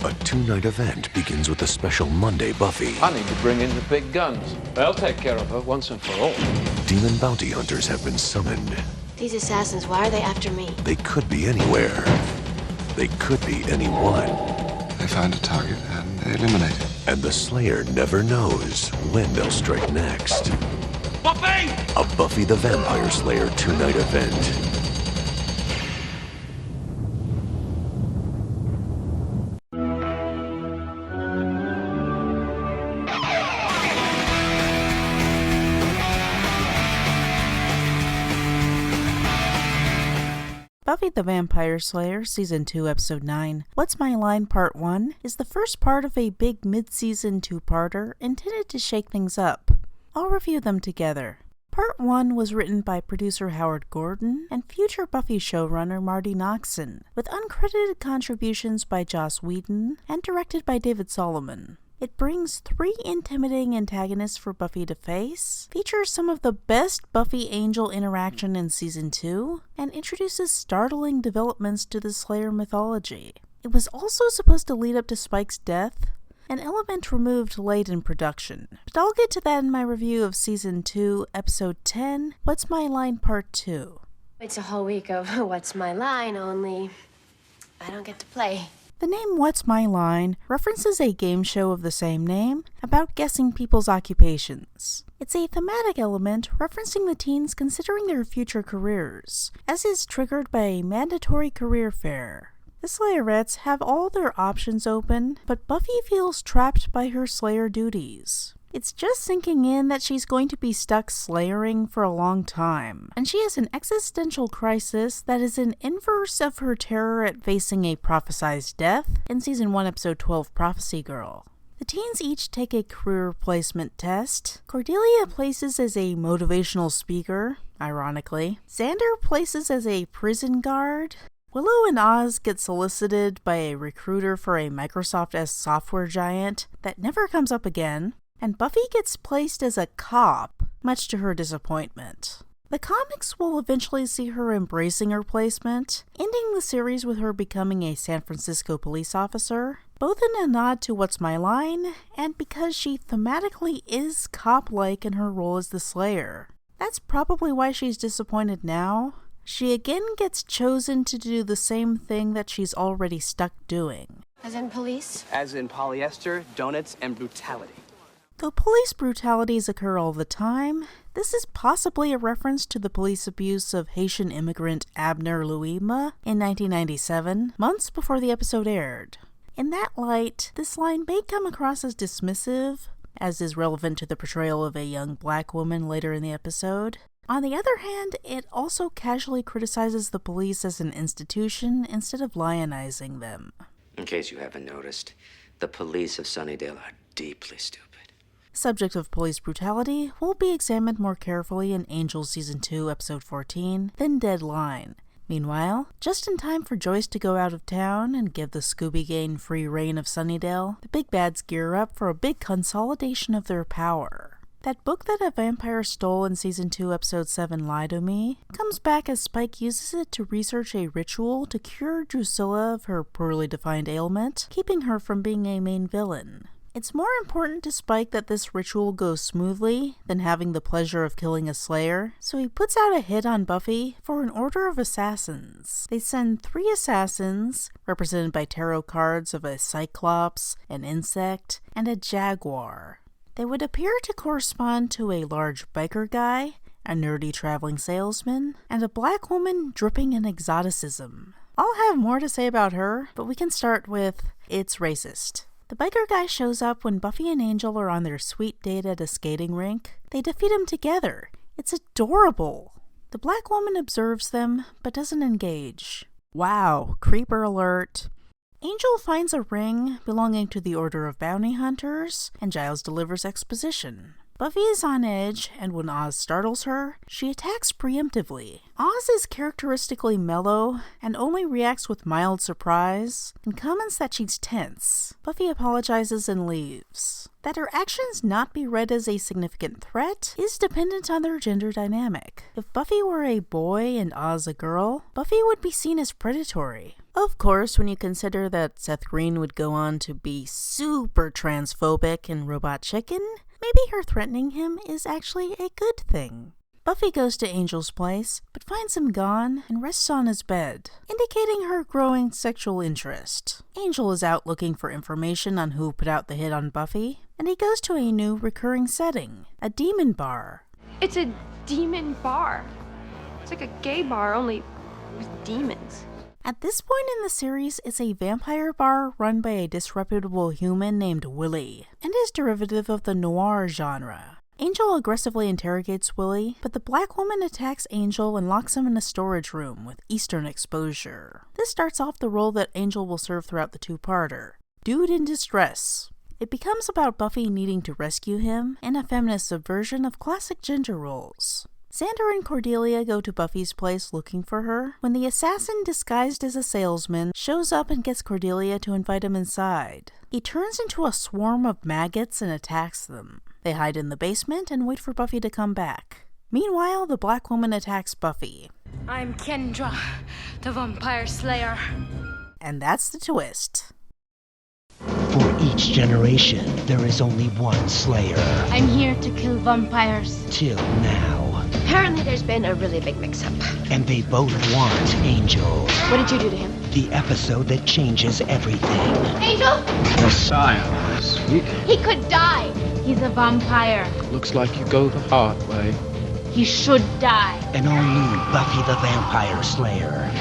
A two-night event begins with a special Monday Buffy. I need to bring in the big guns. They'll take care of her once and for all. Demon bounty hunters have been summoned. These assassins, why are they after me? They could be anywhere. They could be anyone. They find a target and they eliminate it. And the Slayer never knows when they'll strike next. Buffy! A Buffy the Vampire Slayer two-night event. Buffy the Vampire Slayer, Season 2, Episode 9, What's My Line Part 1, is the first part of a big mid-season two-parter intended to shake things up. I'll review them together. Part 1 was written by producer Howard Gordon and future Buffy showrunner Marty Noxon, with uncredited contributions by Joss Whedon and directed by David Solomon. It brings 3 intimidating antagonists for Buffy to face, features some of the best Buffy-Angel interaction in Season 2, and introduces startling developments to the Slayer mythology. It was also supposed to lead up to Spike's death, an element removed late in production. But I'll get to that in my review of Season 2, Episode 10, What's My Line Part 2. It's a whole week of What's My Line, only I don't get to play. The name What's My Line references a game show of the same name about guessing people's occupations. It's a thematic element referencing the teens considering their future careers, as is triggered by a mandatory career fair. The Slayerettes have all their options open, but Buffy feels trapped by her Slayer duties. It's just sinking in that she's going to be stuck slayering for a long time, and she has an existential crisis that is in inverse of her terror at facing a prophesized death in Season 1, Episode 12, Prophecy Girl. The teens each take a career placement test. Cordelia places as a motivational speaker, ironically. Xander places as a prison guard. Willow and Oz get solicited by a recruiter for a Microsoft-esque software giant that never comes up again. And Buffy gets placed as a cop, much to her disappointment. The comics will eventually see her embracing her placement, ending the series with her becoming a San Francisco police officer, both in a nod to What's My Line, and because she thematically is cop-like in her role as the Slayer. That's probably why she's disappointed now. She again gets chosen to do the same thing that she's already stuck doing. As in police? As in polyester, donuts, and brutality. Though police brutalities occur all the time, this is possibly a reference to the police abuse of Haitian immigrant Abner Louima in 1997, months before the episode aired. In that light, this line may come across as dismissive, as is relevant to the portrayal of a young black woman later in the episode. On the other hand, it also casually criticizes the police as an institution instead of lionizing them. In case you haven't noticed, the police of Sunnydale are deeply stupid. Subject of police brutality will be examined more carefully in Angel Season 2, Episode 14, Thin Dead Line. Meanwhile, just in time for Joyce to go out of town and give the Scooby Gang free reign of Sunnydale, the big bads gear up for a big consolidation of their power. That book that a vampire stole in Season 2, Episode 7, Lie to Me, comes back as Spike uses it to research a ritual to cure Drusilla of her poorly defined ailment, keeping her from being a main villain. It's more important to Spike that this ritual goes smoothly than having the pleasure of killing a Slayer, so he puts out a hit on Buffy for an order of assassins. They send 3 assassins, represented by tarot cards of a Cyclops, an insect, and a jaguar. They would appear to correspond to a large biker guy, a nerdy traveling salesman, and a black woman dripping in exoticism. I'll have more to say about her, but we can start with, it's racist. The biker guy shows up when Buffy and Angel are on their sweet date at a skating rink. They defeat him together. It's adorable. The black woman observes them, but doesn't engage. Wow, creeper alert. Angel finds a ring belonging to the Order of Bounty Hunters, and Giles delivers exposition. Buffy is on edge, and when Oz startles her, she attacks preemptively. Oz is characteristically mellow, and only reacts with mild surprise, and comments that she's tense. Buffy apologizes and leaves. That her actions not be read as a significant threat is dependent on their gender dynamic. If Buffy were a boy and Oz a girl, Buffy would be seen as predatory. Of course, when you consider that Seth Green would go on to be super transphobic in Robot Chicken, maybe her threatening him is actually a good thing. Buffy goes to Angel's place, but finds him gone and rests on his bed, indicating her growing sexual interest. Angel is out looking for information on who put out the hit on Buffy, and he goes to a new recurring setting, a demon bar. It's a demon bar. It's like a gay bar, only with demons. At this point in the series, it's a vampire bar run by a disreputable human named Willie, and is derivative of the noir genre. Angel aggressively interrogates Willie, but the black woman attacks Angel and locks him in a storage room with Eastern exposure. This starts off the role that Angel will serve throughout the two-parter, Dude in Distress. It becomes about Buffy needing to rescue him, and a feminist subversion of classic gender roles. Xander and Cordelia go to Buffy's place looking for her, when the assassin disguised as a salesman shows up and gets Cordelia to invite him inside. He turns into a swarm of maggots and attacks them. They hide in the basement and wait for Buffy to come back. Meanwhile, the black woman attacks Buffy. I'm Kendra, the vampire slayer. And that's the twist. For each generation, there is only one slayer. I'm here to kill vampires. Till now. Apparently there's been a really big mix-up. And they both want Angel. What did you do to him? The episode that changes everything. Angel? Messiah, sweet. He could die. He's a vampire. Looks like you go the hard way. He should die. An all-new Buffy the Vampire Slayer.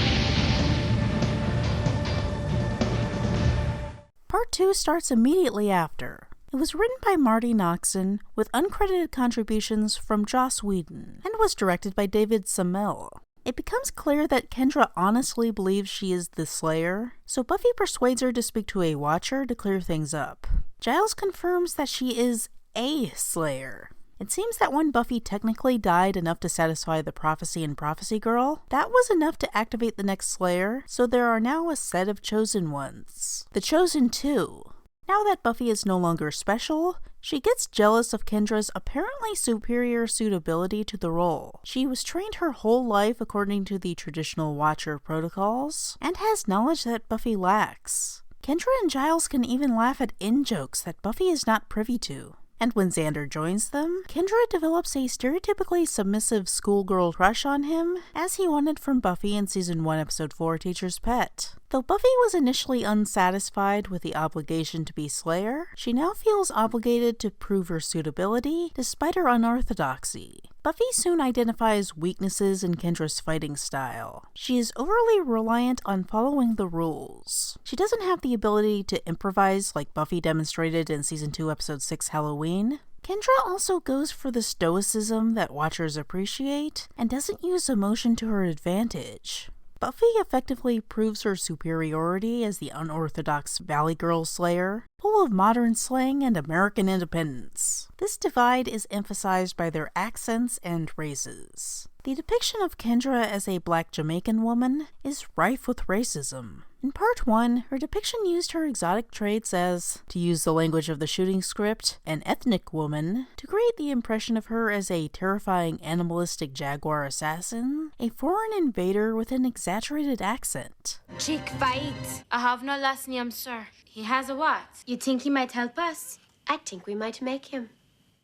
Part 2 starts immediately after. It was written by Marty Noxon, with uncredited contributions from Joss Whedon, and was directed by David Semel. It becomes clear that Kendra honestly believes she is the Slayer, so Buffy persuades her to speak to a Watcher to clear things up. Giles confirms that she is a Slayer. It seems that when Buffy technically died enough to satisfy the prophecy in Prophecy Girl, that was enough to activate the next Slayer, so there are now a set of Chosen Ones. The Chosen Two. Now that Buffy is no longer special, she gets jealous of Kendra's apparently superior suitability to the role. She was trained her whole life according to the traditional Watcher protocols, and has knowledge that Buffy lacks. Kendra and Giles can even laugh at in-jokes that Buffy is not privy to. And when Xander joins them, Kendra develops a stereotypically submissive schoolgirl crush on him, as he wanted from Buffy in Season 1, Episode 4, Teacher's Pet. Though Buffy was initially unsatisfied with the obligation to be Slayer, she now feels obligated to prove her suitability, despite her unorthodoxy. Buffy soon identifies weaknesses in Kendra's fighting style. She is overly reliant on following the rules. She doesn't have the ability to improvise like Buffy demonstrated in Season 2, Episode 6, Halloween. Kendra also goes for the stoicism that Watchers appreciate, and doesn't use emotion to her advantage. Buffy effectively proves her superiority as the unorthodox Valley Girl Slayer, full of modern slang and American independence. This divide is emphasized by their accents and races. The depiction of Kendra as a black Jamaican woman is rife with racism. In Part 1, her depiction used her exotic traits as, to use the language of the shooting script, an ethnic woman, to create the impression of her as a terrifying animalistic jaguar assassin, a foreign invader with an exaggerated accent. Chick fight. I have no last name, sir. He has a what? You think he might help us? I think we might make him.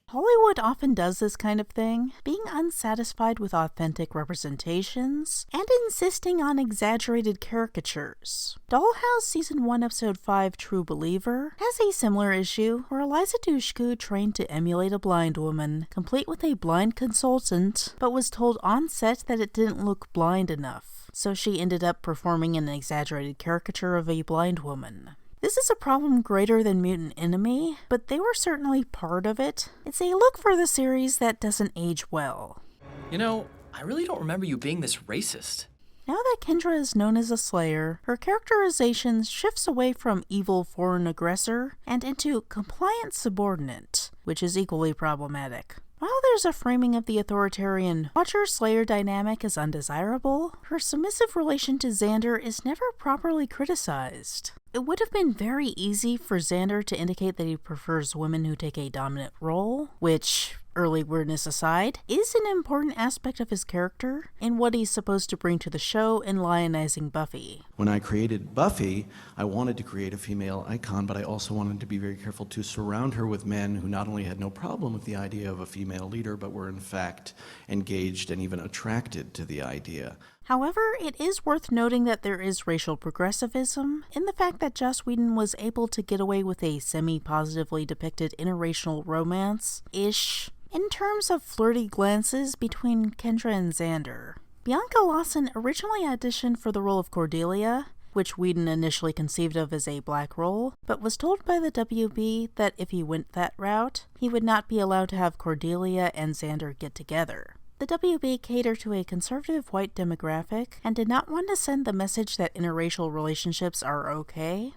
Hollywood often does this kind of thing, being unsatisfied with authentic representations, and insisting on exaggerated caricatures. Dollhouse Season 1 Episode 5 True Believer has a similar issue where Eliza Dushku trained to emulate a blind woman, complete with a blind consultant, but was told on set that it didn't look blind enough, so she ended up performing an exaggerated caricature of a blind woman. This is a problem greater than Mutant Enemy, but they were certainly part of it. It's a look for the series that doesn't age well. You know, I really don't remember you being this racist. Now that Kendra is known as a Slayer, her characterization shifts away from evil foreign aggressor and into compliant subordinate, which is equally problematic. While there's a framing of the authoritarian Watcher-Slayer dynamic as undesirable, her submissive relation to Xander is never properly criticized. It would have been very easy for Xander to indicate that he prefers women who take a dominant role, which early weirdness aside, is an important aspect of his character and what he's supposed to bring to the show in lionizing Buffy. When I created Buffy, I wanted to create a female icon, but I also wanted to be very careful to surround her with men who not only had no problem with the idea of a female leader, but were in fact engaged and even attracted to the idea. However, it is worth noting that there is racial progressivism in the fact that Joss Whedon was able to get away with a semi-positively depicted interracial romance-ish in terms of flirty glances between Kendra and Xander. Bianca Lawson originally auditioned for the role of Cordelia, which Whedon initially conceived of as a black role, but was told by the WB that if he went that route, he would not be allowed to have Cordelia and Xander get together. The WB catered to a conservative white demographic and did not want to send the message that interracial relationships are okay.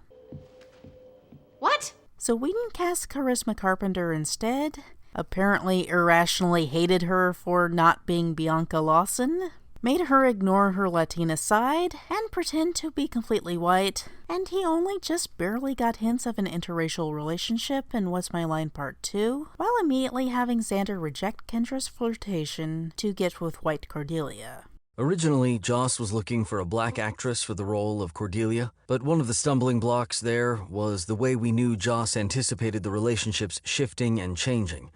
What? So Whedon cast Charisma Carpenter instead, apparently irrationally hated her for not being Bianca Lawson, made her ignore her Latina side and pretend to be completely white, and he only just barely got hints of an interracial relationship in What's My Line Part 2, while immediately having Xander reject Kendra's flirtation to get with white Cordelia. Originally, Joss was looking for a black actress for the role of Cordelia, but one of the stumbling blocks there was the way we knew Joss anticipated the relationships shifting and changing.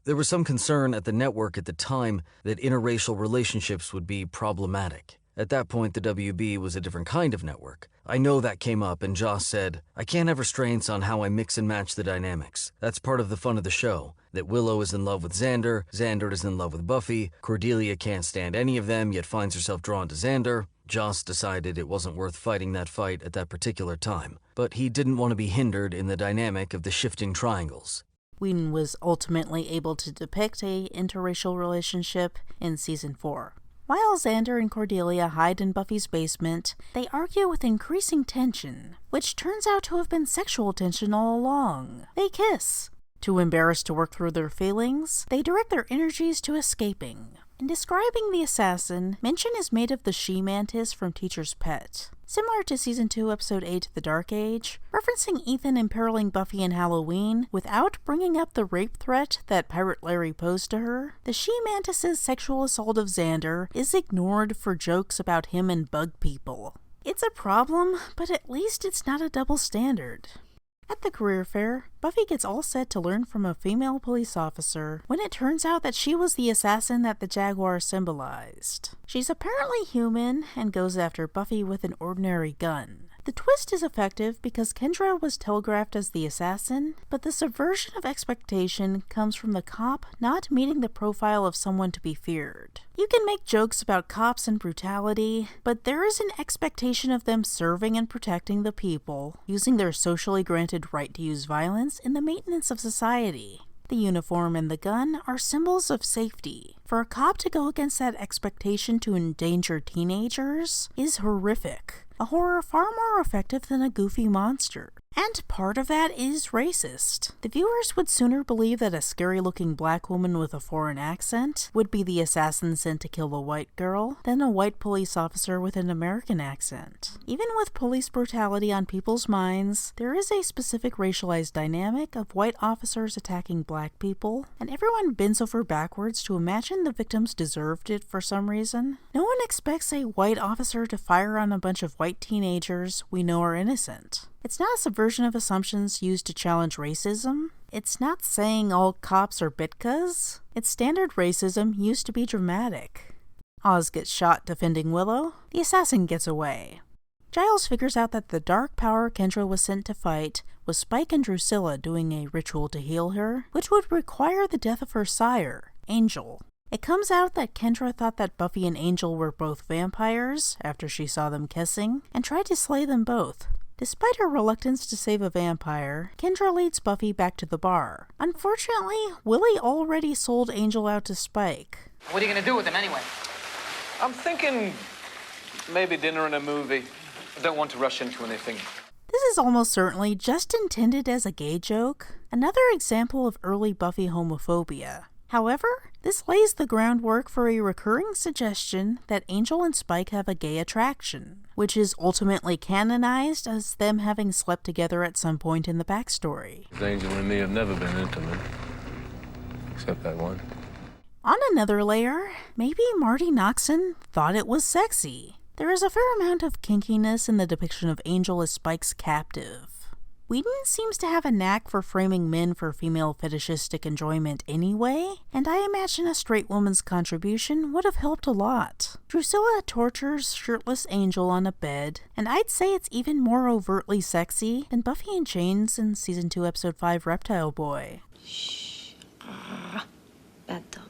There was some concern at the network at the time that interracial relationships would be problematic. At that point, the WB was a different kind of network. I know that came up, and Joss said, "I can't have restraints on how I mix and match the dynamics. That's part of the fun of the show. That Willow is in love with Xander, Xander is in love with Buffy, Cordelia can't stand any of them, yet finds herself drawn to Xander." Joss decided it wasn't worth fighting that fight at that particular time, but he didn't want to be hindered in the dynamic of the shifting triangles. Whedon was ultimately able to depict a interracial relationship in Season 4. While Xander and Cordelia hide in Buffy's basement, they argue with increasing tension, which turns out to have been sexual tension all along. They kiss. Too embarrassed to work through their feelings, they direct their energies to escaping. In describing the assassin, mention is made of the she-mantis from Teacher's Pet. Similar to Season 2, Episode 8, The Dark Age, referencing Ethan imperiling Buffy in Halloween without bringing up the rape threat that Pirate Larry posed to her, the she-mantis's sexual assault of Xander is ignored for jokes about him and bug people. It's a problem, but at least it's not a double standard. At the career fair, Buffy gets all set to learn from a female police officer when it turns out that she was the assassin that the Jaguar symbolized. She's apparently human and goes after Buffy with an ordinary gun. The twist is effective because Kendra was telegraphed as the assassin, but the subversion of expectation comes from the cop not meeting the profile of someone to be feared. You can make jokes about cops and brutality, but there is an expectation of them serving and protecting the people, using their socially granted right to use violence in the maintenance of society. The uniform and the gun are symbols of safety. For a cop to go against that expectation to endanger teenagers is horrific. A horror far more effective than a goofy monster. And part of that is racist. The viewers would sooner believe that a scary-looking black woman with a foreign accent would be the assassin sent to kill a white girl than a white police officer with an American accent. Even with police brutality on people's minds, there is a specific racialized dynamic of white officers attacking black people, and everyone bends over backwards to imagine the victims deserved it for some reason. No one expects a white officer to fire on a bunch of white teenagers we know are innocent. It's not a subversion of assumptions used to challenge racism. It's not saying all cops are bitkas. It's standard racism used to be dramatic. Oz gets shot defending Willow. The assassin gets away. Giles figures out that the dark power Kendra was sent to fight was Spike and Drusilla doing a ritual to heal her, which would require the death of her sire, Angel. It comes out that Kendra thought that Buffy and Angel were both vampires after she saw them kissing, and tried to slay them both. Despite her reluctance to save a vampire, Kendra leads Buffy back to the bar. Unfortunately, Willie already sold Angel out to Spike. What are you gonna do with him anyway? I'm thinking maybe dinner and a movie. I don't want to rush into anything. This is almost certainly just intended as a gay joke, another example of early Buffy homophobia. However, this lays the groundwork for a recurring suggestion that Angel and Spike have a gay attraction, which is ultimately canonized as them having slept together at some point in the backstory. Angel and me have never been intimate. Except that one. On another layer, maybe Marty Noxon thought it was sexy. There is a fair amount of kinkiness in the depiction of Angel as Spike's captive. Whedon seems to have a knack for framing men for female fetishistic enjoyment anyway, and I imagine a straight woman's contribution would have helped a lot. Drusilla tortures shirtless Angel on a bed, and I'd say it's even more overtly sexy than Buffy in Chains in Season 2, Episode 5, Reptile Boy. Shh. Bad dog.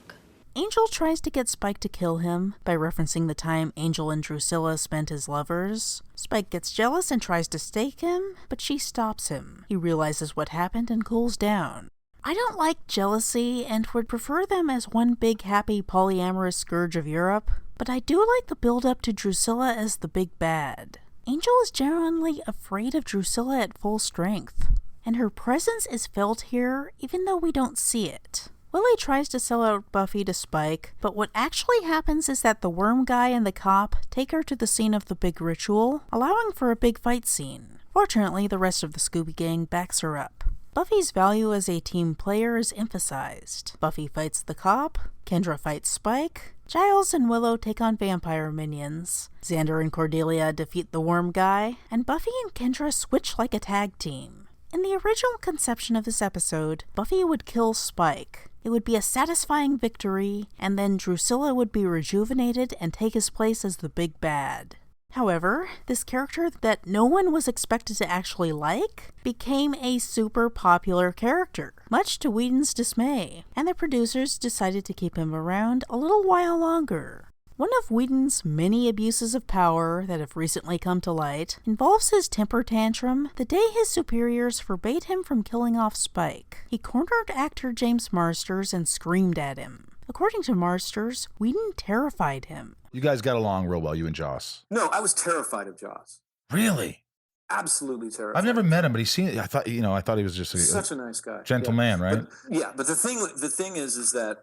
Angel tries to get Spike to kill him by referencing the time Angel and Drusilla spent as lovers. Spike gets jealous and tries to stake him, but she stops him. He realizes what happened and cools down. I don't like jealousy and would prefer them as one big happy polyamorous scourge of Europe, but I do like the build-up to Drusilla as the big bad. Angel is genuinely afraid of Drusilla at full strength, and her presence is felt here even though we don't see it. Willie tries to sell out Buffy to Spike, but what actually happens is that the worm guy and the cop take her to the scene of the big ritual, allowing for a big fight scene. Fortunately, the rest of the Scooby Gang backs her up. Buffy's value as a team player is emphasized. Buffy fights the cop, Kendra fights Spike, Giles and Willow take on vampire minions, Xander and Cordelia defeat the worm guy, and Buffy and Kendra switch like a tag team. In the original conception of this episode, Buffy would kill Spike. It would be a satisfying victory, and then Drusilla would be rejuvenated and take his place as the big bad. However, this character that no one was expected to actually like became a super popular character, much to Whedon's dismay, and the producers decided to keep him around a little while longer. One of Whedon's many abuses of power that have recently come to light involves his temper tantrum the day his superiors forbade him from killing off Spike. He cornered actor James Marsters and screamed at him. According to Marsters, Whedon terrified him. You guys got along real well, you and Joss. No, I was terrified of Joss. Really? Absolutely terrified. I've never met him, but I thought he was just such a nice guy, gentleman, right? But the thing is that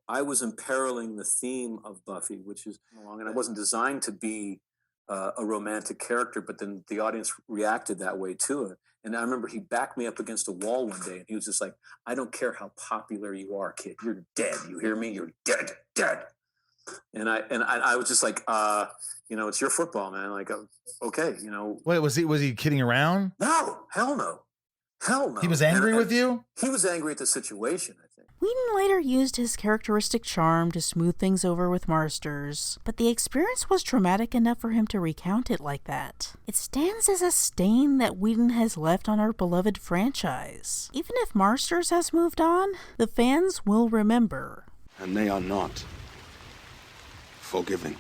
I was imperiling the theme of Buffy, which is long, and I wasn't designed to be a romantic character, but then the audience reacted that way to it. And I remember he backed me up against a wall one day, and he was just like, "I don't care how popular you are, kid. You're dead. You hear me? You're dead." And I was just like, it's your football, man. Like, okay, Wait, was he kidding around? No, hell no. He was angry with you? He was angry at the situation, I think. Whedon later used his characteristic charm to smooth things over with Marsters, but the experience was traumatic enough for him to recount it like that. It stands as a stain that Whedon has left on our beloved franchise. Even if Marsters has moved on, the fans will remember. And they are not forgiving.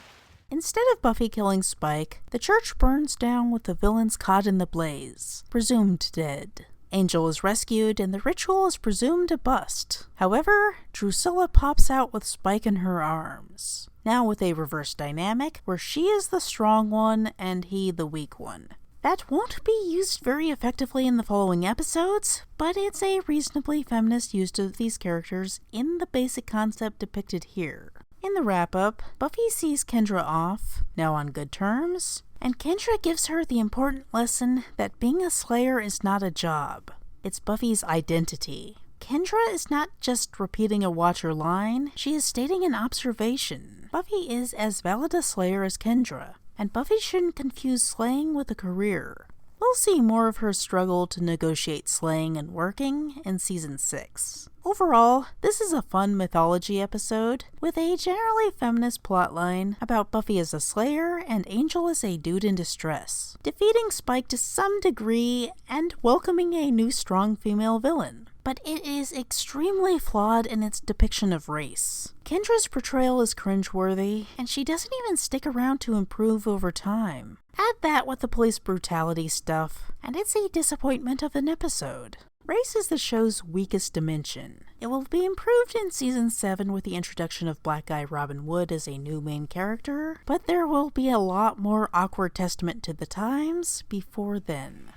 Instead of Buffy killing Spike, the church burns down with the villains caught in the blaze, presumed dead. Angel is rescued and the ritual is presumed a bust. However, Drusilla pops out with Spike in her arms, now with a reverse dynamic where she is the strong one and he the weak one. That won't be used very effectively in the following episodes, but it's a reasonably feminist use of these characters in the basic concept depicted here. In the wrap-up, Buffy sees Kendra off, now on good terms, and Kendra gives her the important lesson that being a Slayer is not a job. It's Buffy's identity. Kendra is not just repeating a Watcher line, she is stating an observation. Buffy is as valid a Slayer as Kendra, and Buffy shouldn't confuse slaying with a career. We'll see more of her struggle to negotiate slaying and working in Season 6. Overall, this is a fun mythology episode with a generally feminist plotline about Buffy as a Slayer and Angel as a dude in distress, defeating Spike to some degree and welcoming a new strong female villain. But it is extremely flawed in its depiction of race. Kendra's portrayal is cringeworthy, and she doesn't even stick around to improve over time. Add that with the police brutality stuff, and it's a disappointment of an episode. Race is the show's weakest dimension. It will be improved in Season 7 with the introduction of black guy Robin Wood as a new main character, but there will be a lot more awkward testament to the times before then.